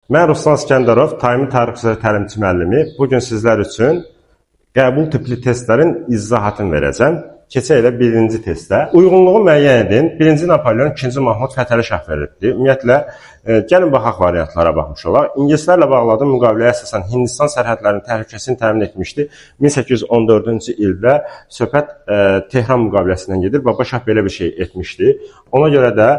Mən Ruslan İskəndərov, Taimi Tarix üzrə təlimçi müəllimi. Bugün sizlər üçün qəbul tipli testlərin izahatını verəcəm. Keçək elə birinci testə. Uyğunluğu müəyyən edin. 1-ci Napolyon, 2-ci Mahmud fətəli şah verildi. Ümumiyyətlə, gəlin baxaq variantlara baxmış olaq. İngilislərlə bağladığı müqaviləyə əsasən Hindistan sərhədlərinin təhlükəsini təmin etmişdi. 1814-cü ildə söhbət Tehran müqaviləsindən gedir. Baba Şah belə bir şey etmişdi. Ona görə də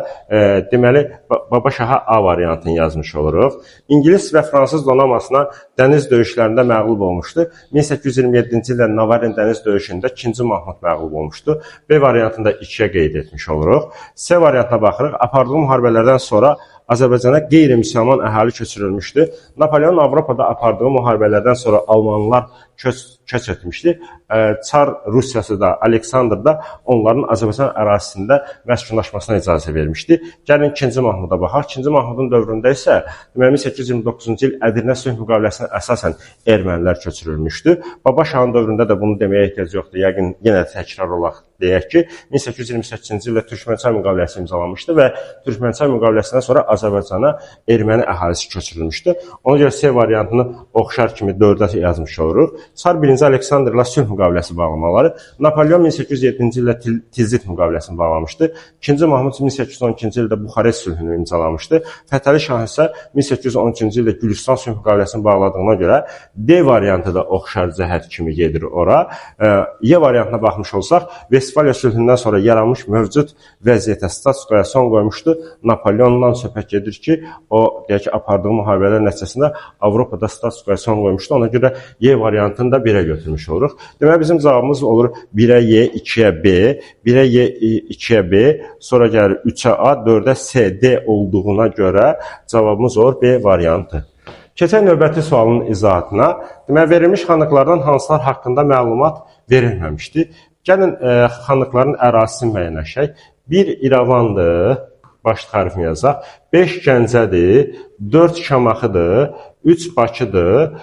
deməli Baba Şaha A variantını yazmış oluruq. İngilis və Fransız donanmasına dəniz döyüşlərində məğlub olmuşdu. 1827-ci ildə Navarin dəniz döyüşündə 2-ci Mahmud məğlub olmuşdu. B variantında 2-yə qeyd etmiş oluruq. C variantına baxırıq. Apardığı müharibələrdən sonra Azərbaycana qeyri-müsəlman əhali köçürülmüşdü. Napolyon Avropada apardığı müharibələrdən sonra Almanlar köç etmişdi. Çar Rusiyası da, Aleksandr da onların Azərbaycan ərazisində məskunlaşmasına icazə vermişdi. Gəlin 2-ci Mahmuda baxaq. 2-ci Mahmudun dövründə isə 1829-cu il Ədirnə sülh müqaviləsinə əsasən ermənilər köçürülmüşdü. Baba Şahın dövründə də bunu deməyə ehtiyac yoxdur. Yəqin yenə təkrar olaraq deyək ki, 1828-ci ildə Türkmənçay müqaviləsi imzalanmışdı və Türkmənçay müqaviləsindən sonra Azərbaycana erməni əhalisi köçürülmüşdü. Ona görə C variantını oxşar kimi 4-ə yazmış oluruq. Çar 1-ci Aleksandrla sülh müqaviləsi bağlamaları. Napolyon 1807-ci ildə Tilsit müqaviləsini bağlamışdı. 2-ci Mahmud 1812-ci ildə Buxarest sülhünü imzalamışdı. Fətəli Şah isə 1813-cü ildə Gülüstan sülh müqaviləsini bağladığına görə D variantı da oxşar cəhət kimi gedir ora. Y variantına baxmış olsaq, Vestfaliya sülhündən sonra yaranmış mövcud vəziyyətə, statikoya son qoymuşdu. Napolyondan söhbət gedir ki, o deyək ki, apardığı müharibələr nəticəsində Avropada statikoya son qoymuşdu. Ona görə Y variantını da 1-ə götürmüş oluruq. Deməli, bizim cavabımız olur 1-ə Y, 2-ə B, 1-ə Y, 2-ə B, sonra gəlir 3-ə A, 4-ə C, D olduğuna görə cavabımız olur B variantı. Keçən növbəti sualın izahatına. Deməli, verilmiş xanlıqlardan hansılar haqqında məlumat verilməmişdi? Gəlin, xanlıqların ərazisini müəyyənləşək. 1 İrəvandır, baş tarifini yazaq. 5 Gəncədir, 4 Şamaxıdır, 3 Bakıdır,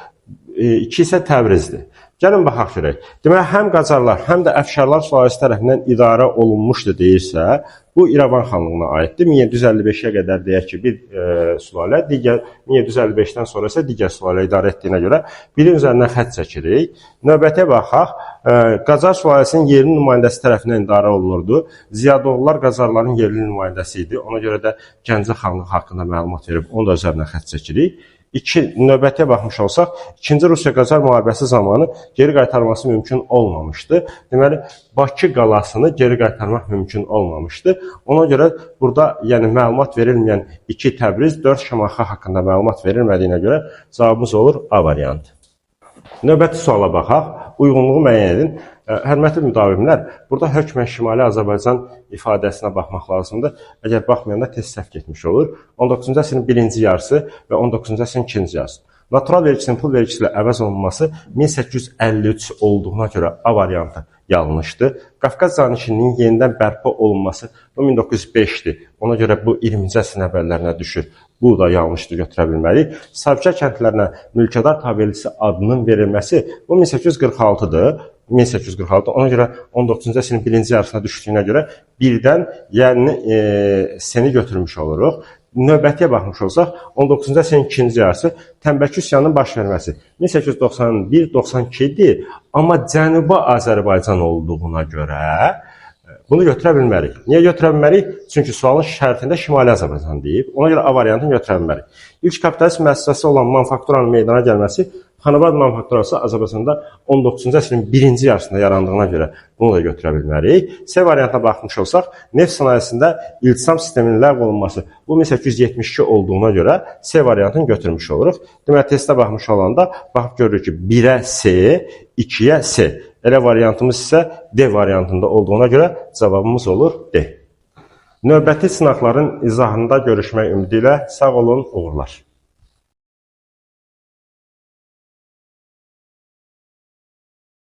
2 isə Təbrizdir. Gəlin, baxaq görək. Deməli, həm Qacarlar, həm də Əfşarlar sülaləsi tərəfindən idarə olunmuşdur deyirsə, bu İrəvan xanlığına aiddir. 1755-ə qədər deyək ki, bir sülalə, 1755-dən sonra isə digər sülalə idarə etdiyinə görə birin üzərindən xətt çəkirik. Növbətə baxaq. Qacar sülaləsinin yerli nümayəndəsi tərəfindən idarə olunurdu. Ziyadoğullar Qacarların yerli nümayəndəsi idi. Ona görə də Gəncə xanlığı haqqında məlumat verib, onu da üzərindən xətt çəkirik. Növbətiyə baxmış olsaq, 2-ci Rusiya-Qacar müharibəsi zamanı geri qaytarması mümkün olmamışdı. Deməli, Bakı qalasını geri qaytarmaq mümkün olmamışdı. Ona görə burada məlumat verilməyən 2 Təbriz, 4 Şamaxı haqqında məlumat verilmədiyinə görə cavabımız olur A variantı. Növbəti suala baxaq. Uyğunluğu müəyyən edin. Hörmətli müdavimlər, burada hökmən Şimali Azərbaycan ifadəsinə baxmaq lazımdır. Əgər baxmayanda test səhv getmiş olur. 19-cu əsrin 1-ci yarısı və 19-cu əsrin 2-ci yarısı. Natural vergisinin pul vergisi ilə əvəz olunması 1853 olduğuna görə A variantı yanlışdır. Qafqaz canişinliyinin yenidən bərpa olunması 1905-dir. Ona görə bu 20-ci əsrin əvvəllərinə düşür. Bu da yanlışdır, götürə bilmərik. Sabitçə kəndlərinə mülkədar tabelisi adının verilməsi bu 1846-dır. 1846, ona görə 19-cu əsrin 1-ci yarısına düşdüyünə görə birdən, yəni seni götürmüş oluruq. Növbətiyə baxmış olsaq, 19-cu əsrin 2-ci yarısı Tənbəki üsyanının baş verməsi 1891-92-dir, amma Cənubi Azərbaycan olduğuna görə bunu götürə bilmərik. Niyə götürə bilmərik? Çünki sualın şərtində Şimali Azərbaycan deyib. Ona görə A variantını götürə bilmərik. İlk kapitalist müəssisəsi olan manufakturanın meydana gəlməsi Xanabad manufakturası Azərbaycanda 19-cu əsrin 1-ci yarısında yarandığına görə bunu da götürə bilmərik. C variantına baxmış olsaq, neft sənayesində iltisam sisteminin ləğv olunması bu 1872 olduğuna görə C variantını götürmüş oluruq. Deməli, testə baxmış olanda baxıb görürük ki, 1-ə C, 2-yə C. Elə variantımız isə D variantında olduğuna görə cavabımız olur D. Növbəti sınaqların izahında görüşmək ümidi ilə sağ olun, uğurlar.